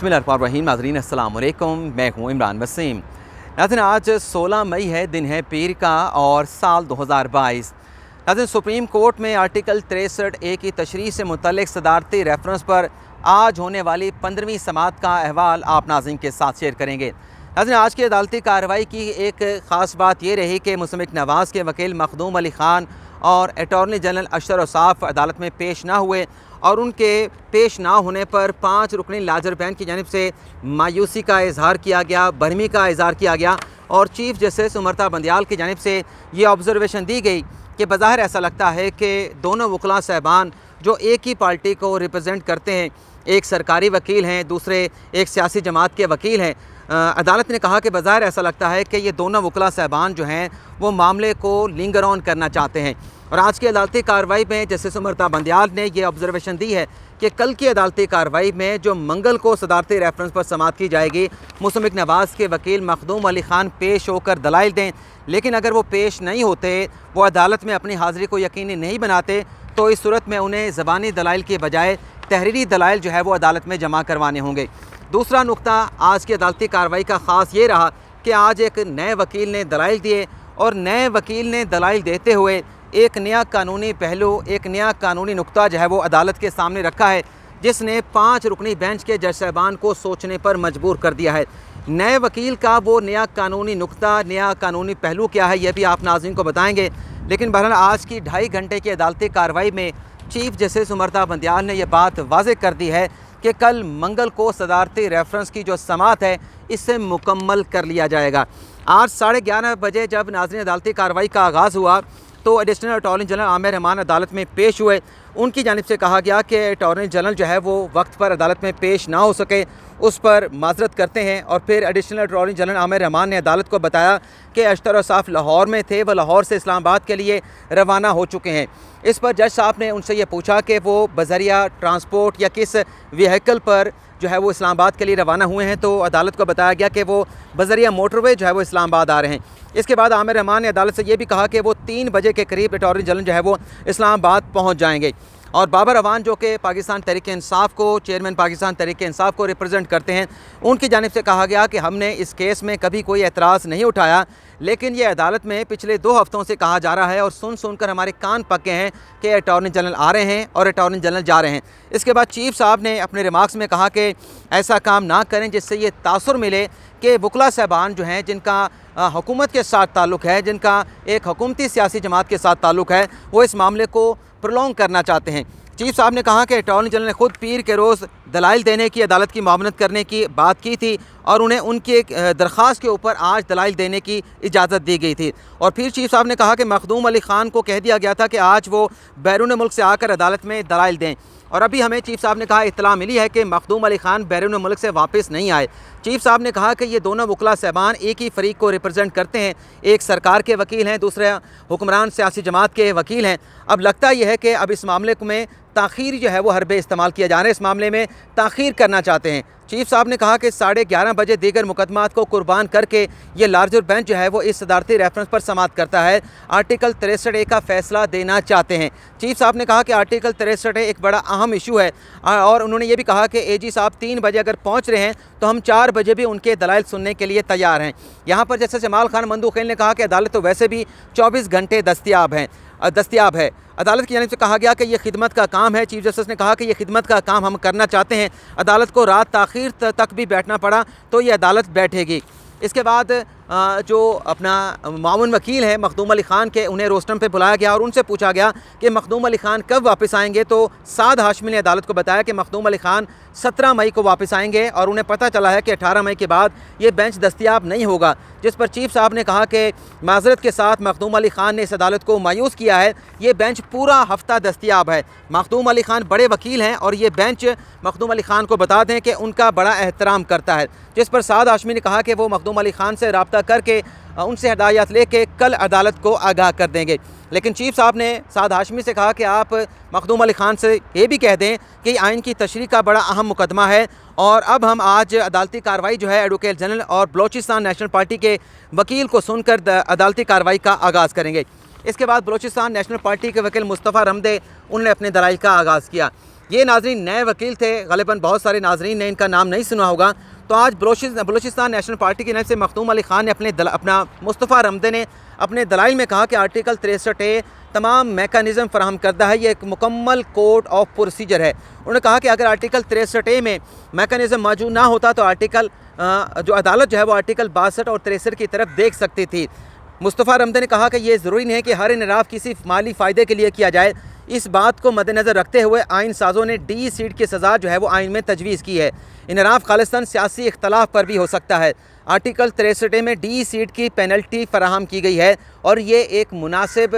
बिस्मिल्लाहिर्रहमानिर्रहीम। नाज़रीन अस्सलाम वालेकुम, मैं हूँ इमरान वसीम। नाज़रीन आज 16 मई है, दिन है पीर का और साल 2022। नाज़रीन सुप्रीम कोर्ट में आर्टिकल 63A की तशरीह से मुतल्लिक सदारती रेफरेंस पर आज होने वाली 15वीं समाअत का अहवाल आप नाज़रीन के साथ शेयर करेंगे। नाज़रीन आज की अदालती कार्रवाई की एक ख़ास बात ये रही कि मुस्तमक नवाज़ के वकील मखदूम अली ख़ान और अटॉर्नी जनरल अशर औसाफ अदालत में पेश ना हुए और उनके पेश ना होने पर 5 रुकनी लाजर बैंच की जानिब से मायूसी का इजहार किया गया, बरहमी का इजहार किया गया और चीफ जस्टिस उमरता बंदियाल की जानिब से ये ऑब्जर्वेशन दी गई कि बज़ाहिर ऐसा लगता है कि दोनों वकला साहबान जो एक ही पार्टी को रिप्रेजेंट करते हैं, एक सरकारी वकील हैं, दूसरे एक सियासी जमात के वकील हैं। अदालत ने कहा कि बज़ाहिर ऐसा लगता है कि ये दोनों वकला साहबान जो हैं वो मामले को लिंगर ऑन करना चाहते हैं। और आज की अदालती कार्रवाई में जस्टिस उमरता बंदियाल ने यह ऑब्जर्वेशन दी है कि कल की अदालती कार्रवाई में जो मंगल को सदारती रेफरेंस पर समाअत की जाएगी, मुस्तमक नवाज़ के वकील मखदूम अली ख़ान पेश होकर दलाइल दें, लेकिन अगर वो पेश नहीं होते, वो अदालत में अपनी हाज़िरी को यकीनी नहीं बनाते, तो इस सूरत में उन्हें ज़बानी दलाइल के बजाय तहरीरी दलाइल जो है वो अदालत में जमा करवाने होंगे। दूसरा नुक्ता आज की अदालती कार्रवाई का ख़ास ये रहा कि आज एक नए वकील ने दलाइल दिए और नए वकील ने दलाइल देते हुए एक नया कानूनी पहलू, एक नया कानूनी नुक्ता जो है वो अदालत के सामने रखा है, जिसने 5 रुकनी बेंच के जज साहबान को सोचने पर मजबूर कर दिया है। नए वकील का वो नया कानूनी नुक्ता, नया कानूनी पहलू क्या है, यह भी आप नाज़रीन को बताएंगे। लेकिन बहरहाल आज की 2.5 घंटे की अदालती कार्रवाई में चीफ जस्टिस उमरता बंदियाल ने यह बात वाज़ेह कर दी है कि कल मंगल को सदारती रेफरेंस की जो समाअत है इसे मुकम्मल कर लिया जाएगा। आज 11:30 बजे जब नाज़रीन अदालती कार्रवाई का आगाज़ हुआ तो additional attorney general Aamir Rahman अदालत में पेश हुए। उनकी जानिब से कहा गया कि अटॉर्नी जनरल जो है वो वक्त पर अदालत में पेश ना हो सके, उस पर माजरत करते हैं। और फिर additional attorney general Aamir Rahman ने अदालत को बताया कि अशर औसाफ लाहौर में थे, वह लाहौर से इस्लामाबाद के लिए रवाना हो चुके हैं। इस पर जज साहब ने उनसे ये पूछा कि वो बज़रिया ट्रांसपोर्ट या किस व्हीकल पर जो है वो इस्लामाबाद के लिए रवाना हुए हैं, तो अदालत को बताया गया कि वो बज़रिया मोटरवे जो है वो इस्लामाबाद आ रहे हैं। इसके बाद आमिर रहमान ने अदालत से ये भी कहा कि वो 3 बजे के करीब अटॉर्नी जनरल जो है वो इस्लामाबाद पहुँच जाएंगे। और बाबर अवान जो कि पाकिस्तान तहरीक-ए-इंसाफ़ को, चेयरमैन पाकिस्तान तहरीक-ए-इंसाफ़ को रिप्रेजेंट करते हैं, उनकी जानिब से कहा गया कि हमने इस केस में कभी कोई एतराज़ नहीं उठाया, लेकिन ये अदालत में पिछले 2 हफ़्तों से कहा जा रहा है और सुन कर हमारे कान पके हैं कि अटॉर्नी जनरल आ रहे हैं और अटॉर्नी जनरल जा रहे हैं। इसके बाद चीफ साहब ने अपने रिमार्क्स में कहा कि ऐसा काम ना करें जिससे ये तासुर मिले कि वकला साहबान जो हैं जिनका हुकूमत के साथ ताल्लुक़ है, जिनका एक हुकूमती सियासी जमात के साथ ताल्लुक़ है, वो इस मामले को प्रोलॉन्ग करना चाहते हैं। चीफ साहब ने कहा कि अटॉर्नी जनरल ने खुद पीर के रोज़ दलाइल देने की, अदालत की मामनत करने की बात की थी और उन्हें उनकी एक दरख्वास्त के ऊपर आज दलाइल देने की इजाज़त दी गई थी। और फिर चीफ साहब ने कहा कि मखदूम अली ख़ान को कह दिया गया था कि आज वो बैरून मुल्क से आकर अदालत में दलाइल दें। और अभी हमें चीफ साहब ने कहा इत्तला मिली है कि मखदूम अली ख़ान बैरून मुल्क से वापस नहीं आए। चीफ साहब ने कहा कि ये दोनों वकला साहबान एक ही फ़रीक को रिप्रेजेंट करते हैं, एक सरकार के वकील हैं, दूसरे हुक्मरान सियासी जमात के वकील हैं। अब लगता यह है कि अब इस मामले में ताख़ीर जो है वो हरबे इस्तेमाल किया जा रहा है, इस मामले में ताख़ीर करना चाहते हैं। चीफ साहब ने कहा कि 11:30 बजे दीगर मुकदमात को कुर्बान करके ये लार्जर बेंच जो है वो इस सदारती रेफरेंस पर समाअत करता है, आर्टिकल 63A का फ़ैसला देना चाहते हैं। चीफ साहब ने कहा कि आर्टिकल 63A एक बड़ा अहम इशू है और उन्होंने ये भी कहा कि AG साहब 3 बजे अगर पहुँच रहे हैं तो हम 4 बजे भी उनके दलाइल सुनने के लिए तैयार हैं। यहाँ पर जैसे जमाल खान मंदूखेल ने कहा कि अदालत तो वैसे भी 24 घंटे दस्तियाब है। अदालत की जानिब से कहा गया कि ये खिदमत का काम है। चीफ जस्टिस ने कहा कि ये खिदमत का काम हम करना चाहते हैं। अदालत को रात ताख़ीर तक भी बैठना पड़ा तो ये अदालत बैठेगी। इसके बाद जो अपना मामून वकील हैं मखदूम अली ख़ान के, उन्हें रोस्टम पे बुलाया गया और उनसे पूछा गया कि मखदूम अली ख़ान कब वापस आएंगे, तो साद हाशमी ने अदालत को बताया कि मखदूम अली ख़ान 17 मई को वापस आएंगे और उन्हें पता चला है कि 18 मई के बाद ये बेंच दस्तियाब नहीं होगा। जिस पर चीफ साहब ने कहा कि माजरत के साथ मखदूम अली ख़ान ने इस अदालत को मायूस किया है, ये बेंच पूरा हफ्ता दस्तियाब है। मखदूम अली ख़ान बड़े वकील हैं और ये बेंच मखदूम अली ख़ान को बता दें कि उनका बड़ा एहतराम करता है। जिस पर साद हाशमी ने कहा कि वो मखदूम अली ख़ान से रब्ता करके उनसे हदायत लेके कल अदालत को आगाह कर देंगे। लेकिन चीफ साहब ने साद हाशमी से कहा कि आप मखदूम अली ख़ान से ये भी कह दें कि आइन की तशरीह का बड़ा अहम मुकदमा है और अब हम आज अदालती कार्रवाई जो है एडवोकेट जनरल और बलोचिस्तान नेशनल पार्टी के वकील को सुनकर अदालती कार्रवाई का आगाज़ करेंगे। इसके बाद बलोचिस्तान नेशनल पार्टी के वकील मुस्तफ़ा रमदे उन्होंने अपने दलाइल का आगाज़ किया। ये नाजरीन नए वकील थे, ग़ालिबन बहुत सारे नाजरीन ने इनका नाम नहीं सुना होगा। तो आज बलूचिस्तान नेशनल पार्टी की तरफ से मखदूम अली ख़ान ने अपना मुस्तफ़ा रमदे ने अपने दलाइल में कहा कि आर्टिकल 63A तमाम मेकानिज़म फराहम करता है, ये एक मुकम्मल कोड ऑफ प्रोसीजर है। उन्होंने कहा कि अगर आर्टिकल 63A में मेकानिज़म मौजूद ना होता तो जो अदालत जो है वो आर्टिकल 62 और 63 की तरफ देख सकती थी। मुस्तफ़ा रमदे ने कहा कि ये ज़रूरी नहीं है कि हर इनराफ किसी माली फ़ायदे के लिए किया जाए। इस बात को मद्देनज़र रखते हुए आइन साज़ों ने डी सीट की सज़ा जो है वो आइन में तजवीज़ की है। इनराफ खालिस्तान सियासी इख्तलाफ पर भी हो सकता है। आर्टिकल 63 में डी सीट की पेनल्टी फराहम की गई है और ये एक मुनासिब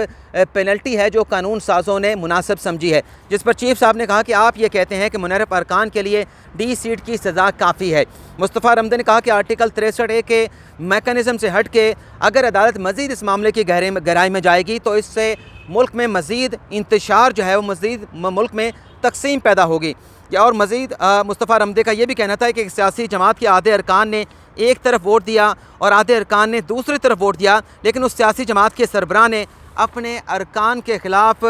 पेनल्टी है जो कानून साज़ों ने मुनासिब समझी है। जिस पर चीफ साहब ने कहा कि आप ये कहते हैं कि मुनर्रफ अरकान के लिए डी सीट की सज़ा काफ़ी है। मुस्तफ़ा रमदे ने कहा कि आर्टिकल 63A के मेकानिज़म से हट के अगर अदालत मज़ीद इस मामले की गहराई में जाएगी तो इससे मुल्क में मज़ीद इंतशार जो है वो मज़ीद मुल्क में तकसीम पैदा होगी। और मज़ीद मुस्तफ़ा रमदे का ये भी कहना था कि एक सियासी जमात के आधे अरकान ने एक तरफ वोट दिया और आधे अरकान ने दूसरी तरफ वोट दिया, लेकिन उस सियासी जमात के सरबराह ने अपने अरकान के ख़िलाफ़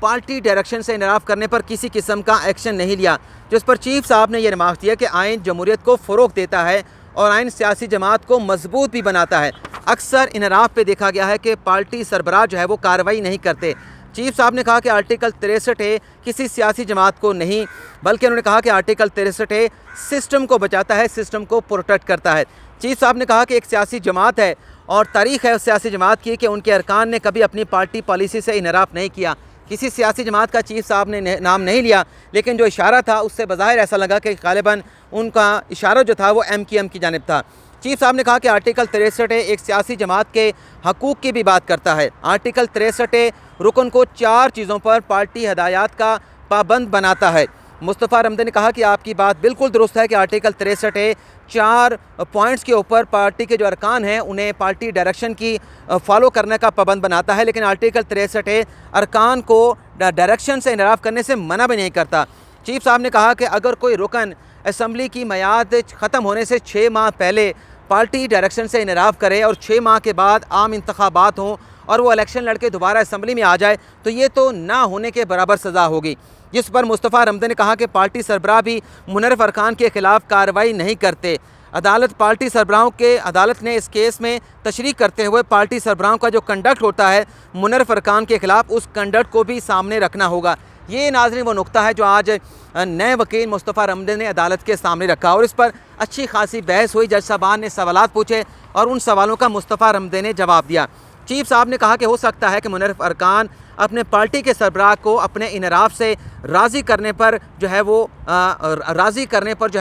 पार्टी डायरेक्शन से इनराफ करने पर किसी किस्म का एक्शन नहीं लिया। जिस पर चीफ साहब ने यह रिमार्क दिया कि आइन जमहूरियत को फ़रोग़ देता है और आइन सियासी जमात को मजबूत भी बनाता है। अक्सर इनराफ पे देखा गया है कि पार्टी सरबराह जो है वो कार्रवाई नहीं करते। चीफ साहब ने कहा कि आर्टिकल 63A किसी सियासी जमात को नहीं, बल्कि उन्होंने कहा कि आर्टिकल 63A सिस्टम को बचाता है, सिस्टम को प्रोटेक्ट करता है। चीफ साहब ने कहा कि एक सियासी जमात है और तारीख़ है उस सियासी जमात की कि उनके अरकान ने कभी अपनी पार्टी पॉलिसी से इनराफ नहीं किया। किसी सियासी जमात का चीफ साहब ने नाम नहीं लिया, लेकिन जो इशारा था उससे बज़ाहिर ऐसा लगा कि ग़ालिबन उनका इशारा जो था वो MQM की जानिब था। चीफ साहब ने कहा कि आर्टिकल 63A एक सियासी जमात के हकूक़ की भी बात करता है। आर्टिकल 63A रुकन को 4 चीज़ों पर पार्टी हदायत का पाबंद बनाता है। मुस्तफ़ा रमदे ने कहा कि आपकी बात बिल्कुल दुरुस्त है कि आर्टिकल 63A 4 पॉइंट्स के ऊपर पार्टी के जो अरकान हैं उन्हें पार्टी डायरेक्शन की फॉलो करने का पाबंद बनाता है, लेकिन आर्टिकल 63A अरकान को डायरेक्शन से इनराफ करने से मना भी नहीं करता। चीफ साहब ने कहा कि अगर कोई रुकन असम्बली की मियाद ख़त्म होने से 6 माह पहले पार्टी डायरेक्शन से इनराफ करे और 6 माह के बाद आम इंतखाबात हों और वो इलेक्शन लड़के दोबारा असम्बली में आ जाए तो ये तो ना होने के बराबर सज़ा होगी। जिस पर मुस्तफ़ा रमदे ने कहा कि पार्टी सरबराह भी मुनर्रफ अरकान के ख़िलाफ़ कार्रवाई नहीं करते। अदालत ने इस केस में तशरीह करते हुए पार्टी सरबराहों का जो कंडक्ट होता है मुनर्रफ अरकान के ख़िलाफ़, उस कंडक्ट को भी सामने रखना होगा। ये नाज़रीन वो नुक्ता है जो आज नए वकील मुस्तफ़ा रमदे ने अदालत के सामने रखा और इस पर अच्छी खासी बहस हुई। जज साहबान ने सवालात पूछे और उन सवालों का मुस्तफ़ा रमदे ने जवाब दिया। चीफ साहब ने कहा कि हो सकता है कि मुनर्रफ अरकान अपने पार्टी के सरबराह को अपने इनराफ से राज़ी करने पर जो है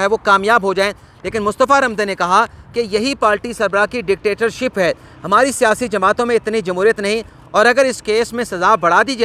वो कामयाब हो जाएं, लेकिन मुस्तफ़ा रमदे ने कहा कि यही पार्टी सरबराह की डिक्टेटरशिप है। हमारी सियासी जमातों में इतनी जमहूरियत नहीं और अगर इस केस में सज़ा बढ़ा दी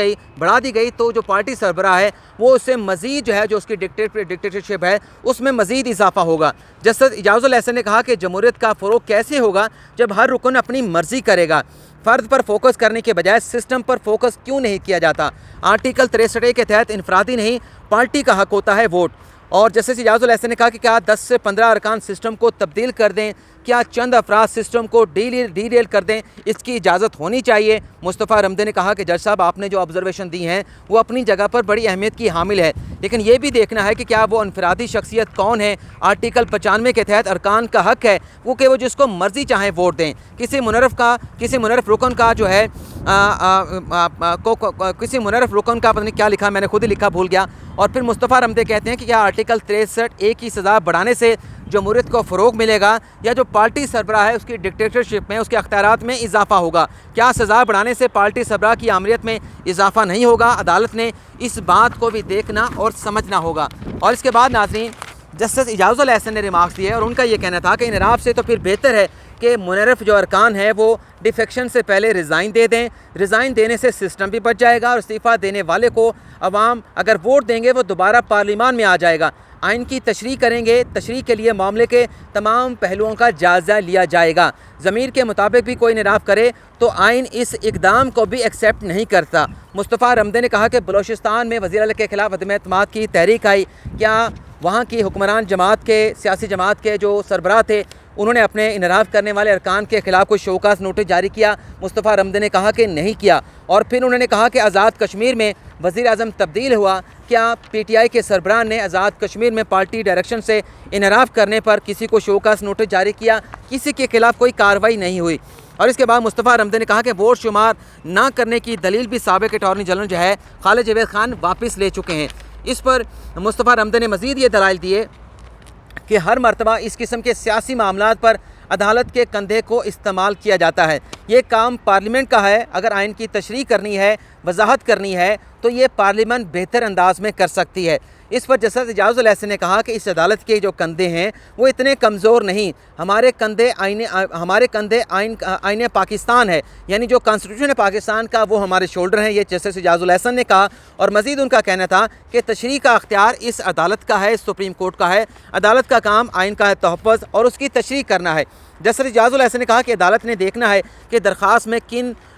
गई तो जो पार्टी सरबराह है वो उससे मज़ीद जो है जो उसकी डिक्टेटरशिप है उसमें मज़ीद इजाफा होगा। जस्टिस इजाज़ुल एहसन ने कहा कि जमहूरियत का फ़रोग़ कैसे होगा जब हर रुकन अपनी मर्ज़ी करेगा। फ़र्द पर फोकस करने के बजाय सिस्टम पर फोकस क्यों नहीं किया जाता। आर्टिकल 63A के तहत इनफरादी नहीं पार्टी का हक होता है वोट। और जस्टिस इजाज़ुल एहसन ने कहा कि क्या 10 से 15 अरकान सिस्टम को तब्दील कर दें, क्या चंद अफराद सिस्टम को डीरेल कर दें, इसकी इजाज़त होनी चाहिए। मुस्तफ़ा रमदे ने कहा कि जज साहब आपने जो ऑब्जर्वेशन दी हैं वो अपनी जगह पर बड़ी अहमियत की हामिल है, लेकिन ये भी देखना है कि क्या वो इनफरादी शख्सियत कौन है। आर्टिकल 95 के तहत अरकान का हक है कि वो जिसको मर्ज़ी चाहें वोट दें। किसी मुनर्रफ रुकन का जो है किसी मुनर्रफ रुकन का पता नहीं क्या लिखा, मैंने खुद ही लिखा भूल गया। और फिर मुस्तफ़ा रमदे कहते हैं कि क्या आर्टिकल 63A की सज़ा बढ़ाने से जमहूरियत को फ़रोग़ मिलेगा या जो पार्टी सरबराह है उसकी डिक्टेटरशिप में उसके अख्तियारात में इजाफा होगा। क्या सज़ा बढ़ाने से पार्टी सरबराह की आमरीत में इजाफा नहीं होगा। अदालत ने इस बात को भी देखना और समझना होगा। और इसके बाद नाज़रीन जस्टिस इजाज़ुल एहसन ने रिमार्क्स दिए और उनका ये कहना था कि इनराफ से तो फिर बेहतर है कि मुनर्रफ जो अरकान है वो डिफेक्शन से पहले रिज़ाइन दे दें। रिज़ाइन देने से सिस्टम भी बच जाएगा और इस्तीफ़ा देने वाले को अवाम अगर वोट देंगे वो दोबारा पार्लियामान में आ जाएगा। आइन की तशरीह करेंगे, तशरीह के लिए मामले के तमाम पहलुओं का जायज़ा लिया जाएगा। ज़मीर के मुताबिक भी कोई इनराफ करे तो आइन इस इकदाम को भी एक्सेप्ट नहीं करता। मुस्तफ़ा रमदे ने कहा कि बलोचिस्तान में वज़ीर आला के ख़िलाफ़ अदम एतमाद की तहरीक आई, क्या वहाँ की हुक्मरान जमात के सियासी जमात के जो सरबराह थे उन्होंने अपने इनराफ करने वाले अरकान के ख़िलाफ़ कोई शोकास नोटिस जारी किया? मुस्तफ़ा रमदे ने कहा कि नहीं किया। और फिर उन्होंने कहा कि आज़ाद कश्मीर में वज़ीर आज़म तब्दील हुआ, क्या PTI के सरबराह ने आज़ाद कश्मीर में पार्टी डायरेक्शन से इनराफ करने पर किसी को शोकास नोटिस जारी किया? किसी के खिलाफ़ कोई कार्रवाई नहीं हुई। और इसके बाद मुस्तफ़ा रमदे ने कहा कि वोट शुमार ना करने की दलील भी साबिक़ अटॉर्नी जनरल जो है खालिद जवेद खान वापस ले चुके हैं। इस पर मुस्तफ़ा रमदे ने मज़ीद ये दलाइल दिए कि हर मरतबा इस किस्म के सियासी मामलात पर अदालत के कंधे को इस्तेमाल किया जाता है। ये काम पार्लियामेंट का है। अगर आइन की तशरीह करनी है, वजाहत करनी है, तो ये पार्लियामेंट बेहतर अंदाज में कर सकती है। इस पर जस्टिस एजाज़ुल एहसन ने कहा कि इस अदालत के जो कंधे हैं वो इतने कमज़ोर नहीं, हमारे कंधे आईने पाकिस्तान है, यानी जो कॉन्स्टिट्यूशन है पाकिस्तान का वो हमारे शोल्डर हैं। ये जस्टिस एजाज़ुल एहसन ने कहा। और मज़ीद उनका कहना था कि तशरीह का अख्तियार इस अदालत का है, सुप्रीम कोर्ट का है। अदालत का काम आइन का तहफ़्फ़ुज़ और उसकी तशरीह करना है। जस्टिस एजाज़ुल एहसन ने कहा कि अदालत ने देखना है कि दरख्वास्त में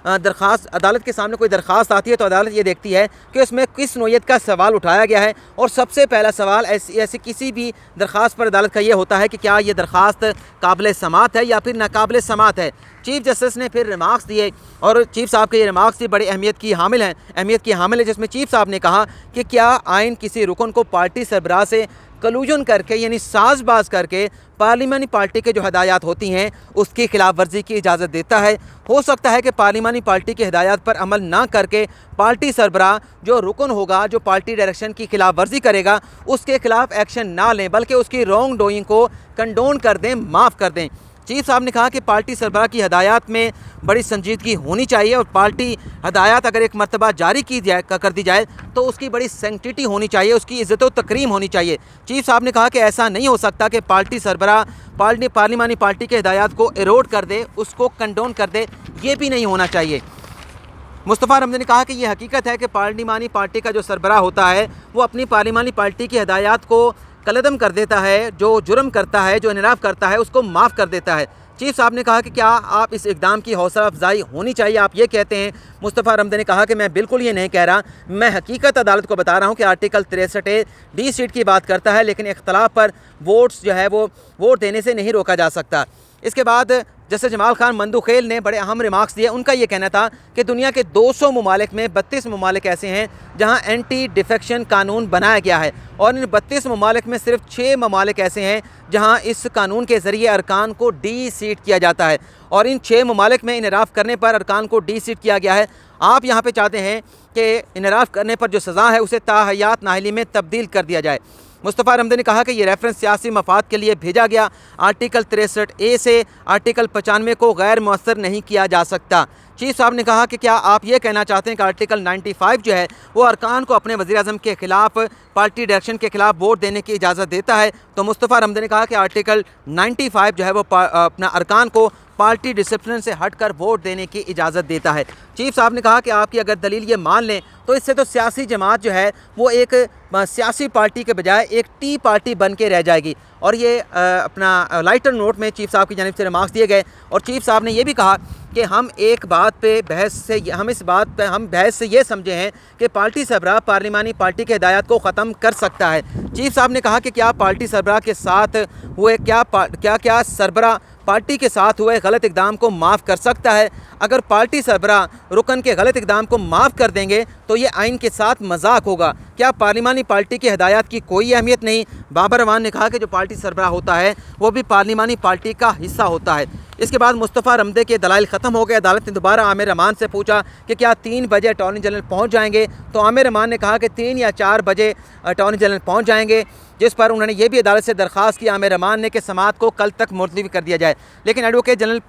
अदालत के सामने कोई दरख्वास्त आती है तो अदालत ये देखती है कि उसमें किस नोयत का सवाल उठाया गया है। और सबसे पहला सवाल ऐसी किसी भी दरख्वास्त पर अदालत का ये होता है कि क्या ये दरख्वास्त काबिल समात है या फिर नाकाबिल समात है। चीफ़ जस्टिस ने फिर रिमार्क्स दिए और चीफ़ साहब के ये रिमार्क्स भी बड़ी अहमियत की हामिल है, जिसमें चीफ़ साहब ने कहा कि क्या आइन किसी रुकन को पार्टी सरबराह से कलूजन करके यानी साजबाज करके पार्लिमानी पार्टी के जो हदायत होती हैं उसकी खिलाफ वर्जी की इजाज़त देता है। हो सकता है कि पार्लिमानी पार्टी की हिदायत पर अमल ना करके पार्टी सरबराह जो रुकन होगा, जो पार्टी डायरेक्शन की खिलाफ वर्जी करेगा, उसके खिलाफ एक्शन ना लें बल्कि उसकी रॉन्ग डूइंग को कंडोन कर दें, माफ़ कर दें। चीफ साहब ने कहा कि पार्टी सरबराह की हदायत में बड़ी संजीदगी होनी चाहिए और पार्टी हदायत अगर एक मरतबा जारी कर दी जाए तो उसकी बड़ी सेंक्टिटी होनी चाहिए, उसकी इज़्ज़त व तकरीम होनी चाहिए। चीफ साहब ने कहा कि ऐसा नहीं हो सकता कि पार्टी सरबराह पार्लिमानी पार्टी के हदायत को एरोड कर दे, उसको कंडोन कर दे, ये भी नहीं होना चाहिए। मुस्तफ़ा रमदे ने कहा कि यह हकीकत है कि पार्लिमानी पार्टी का जो सरबराह होता है वो अपनी पार्लिमानी पार्टी की हदायत को कलदम कर देता है, जो जुर्म करता है, जो इनराफ करता है, उसको माफ़ कर देता है। चीफ साहब ने कहा कि क्या आप इस इक़दाम की हौसला अफजाई होनी चाहिए, आप ये कहते हैं। मुस्तफ़ा रमदे ने कहा कि मैं बिल्कुल ये नहीं कह रहा, मैं हकीकत अदालत को बता रहा हूँ कि आर्टिकल 63A डी सीट की बात करता है, लेकिन इख्तलाफ पर वोट्स जो है वो वोट देने से नहीं रोका जा सकता। इसके बाद जैसे जमाल खान मंदुखेल ने बड़े अहम रिमार्क्स दिए। उनका ये कहना था कि दुनिया के 200 ममालिक में 32 ममालिक ऐसे हैं जहां एंटी डिफेक्शन कानून बनाया गया है और इन 32 ममालिक में सिर्फ 6 ममालिक ऐसे हैं जहां इस कानून के ज़रिए अरकान को डी सीट किया जाता है और इन 6 ममालिक में इनराफ़ करने पर अरकान को डी सीट किया गया है। आप यहाँ पे चाहते हैं कि इनराफ़ करने पर जो सज़ा है उसे ताहयात नाहली में तब्दील कर दिया जाए। मुस्तफ़ा रमदे ने कहा कि ये रेफरेंस सियासी मफाद के लिए भेजा गया। आर्टिकल 63A से आर्टिकल 95 को गैर मौसर नहीं किया जा सकता। चीफ साहब ने कहा कि क्या आप ये कहना चाहते हैं कि आर्टिकल 95 जो है वो अरकान को अपने वज़ीर आज़म के ख़िलाफ़ पार्टी डायरेक्शन के ख़िलाफ़ वोट देने की इजाज़त देता है? तो मुस्तफ़ा रमदे ने कहा कि आर्टिकल 95 जो है वो अपना अरकान को पार्टी डिसिप्लिन से हटकर वोट देने की इजाज़त देता है। चीफ साहब ने कहा कि आपकी अगर दलील ये मान लें तो इससे तो सियासी जमात जो है वो एक सियासी पार्टी के बजाय एक टी पार्टी बन के रह जाएगी। और ये अपना लाइटर नोट में चीफ साहब की जानिब से रिमार्क्स दिए गए और चीफ साहब ने ये भी कहा कि हम एक बात पे बहस से ये समझे हैं कि पार्टी सरबराह पार्लिमानी पार्टी के हिदायत को ख़त्म कर सकता है। चीफ साहब ने कहा कि क्या पार्टी सरबराह के साथ हुए क्या सरबराह पार्टी के साथ हुए गलत इक़दाम को माफ़ कर सकता है? अगर पार्टी सरबराह रुकन के गलत इक़दाम को माफ़ कर देंगे तो ये आइन के साथ मजाक होगा। क्या पार्लिमानी पार्टी की हदायत की कोई अहमियत नहीं? बाबर रवान ने कहा कि जो पार्टी सरबराह होता है वो भी पार्लिमानी पार्टी का हिस्सा होता है। इसके बाद मुस्तफ़ा रमदे के दलाइल ख़त्म हो गए। अदालत ने दोबारा आमिर अमान से पूछा कि क्या 3 बजे अटॉर्नी जनरल पहुँच जाएंगे, तो आमिर अमान ने कहा कि 3 या 4 बजे अटॉर्नी जनरल पहुँच जाएंगे, जिस पर उन्होंने ये भी अदालत से दरख्वास्त की आमिर अमान ने कि समाअत को कल तक मुलतवी कर दिया जाए। लेकिन एडवोकेट जनरल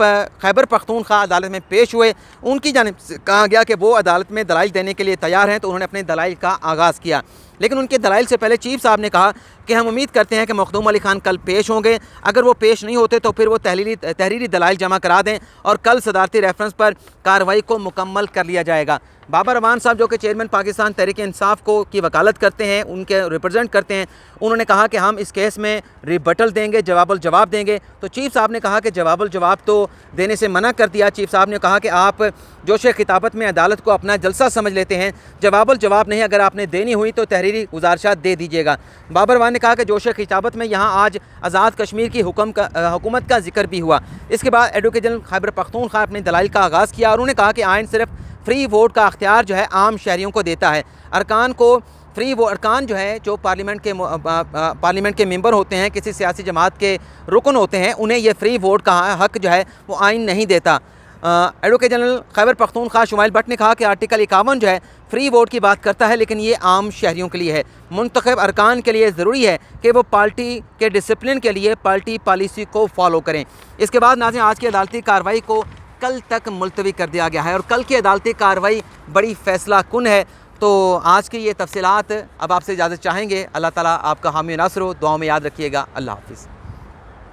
खैबर पख्तूनख्वा अदालत में पेश हुए। उनकी जानिब से कहा गया कि वो अदालत में दलाइल देने के लिए तैयार हैं, तो उन्होंने अपने दलाइल का आगाज़ किया। लेकिन उनके दलाइल से पहले चीफ साहब ने कहा कि हम उम्मीद करते हैं कि मखदूम अली खान कल पेश होंगे। अगर वो पेश नहीं होते तो फिर वो तहरीरी दलाइल जमा करा दें और कल सदारती रेफरेंस पर कार्रवाई को मुकम्मल कर लिया जाएगा। बाबर अमान साहब जो कि चेयरमैन पाकिस्तान तहरीक इंसाफ को की वकालत करते हैं, उनके रिप्रेजेंट करते हैं, उन्होंने कहा कि हम इस केस में रिबटल देंगे, जवाब देंगे। तो चीफ साहब ने कहा कि जवाब तो देने से मना कर दिया। चीफ साहब ने कहा कि आप जोश खिताबत में अदालत को अपना जलसा समझ लेते हैं, जवाब नहीं, अगर आपने देनी हुई तो तहरीरी गुजारिशात दे दीजिएगा। बाबर अमान ने कहा कि जोश खिताबत में यहाँ आज आज़ाद कश्मीर की हुकूमत का जिक्र भी हुआ। इसके बाद एडवोकेट जनरल खैबर पख्तूनख्वा अपने दलाइल का आगाज़ किया और उन्होंने कहा कि आइन सिर्फ फ्री वोट का अख्तियार जो है आम शहरियों को देता है। अरकान जो है, जो पार्लियामेंट के मेंबर होते हैं, किसी सियासी जमात के रुकन होते हैं, उन्हें ये फ्री वोट का हक जो है वो आइन नहीं देता। एडवोकेट जनरल खैबर पख्तूनख्वा शुमाइल भट्ट ने कहा कि आर्टिकल 51 जो है फ्री वोट की बात करता है, लेकिन ये आम शहरियों के लिए है। मुंतखब अरकान के लिए ज़रूरी है कि वो पार्टी के डिसिप्लिन के लिए पार्टी पॉलिसी को फॉलो करें। इसके बाद नाज़रीन, आज की अदालती कार्रवाई को कल तक मुलतवी कर दिया गया है और कल की अदालती कार्रवाई बड़ी फ़ैसला कुन है। तो आज की ये तफसीलात अब आपसे इजाज़त चाहेंगे। अल्लाह ताला आपका हामी नासर हो, दुआओं में याद रखिएगा। अल्लाह हाफ़िज़।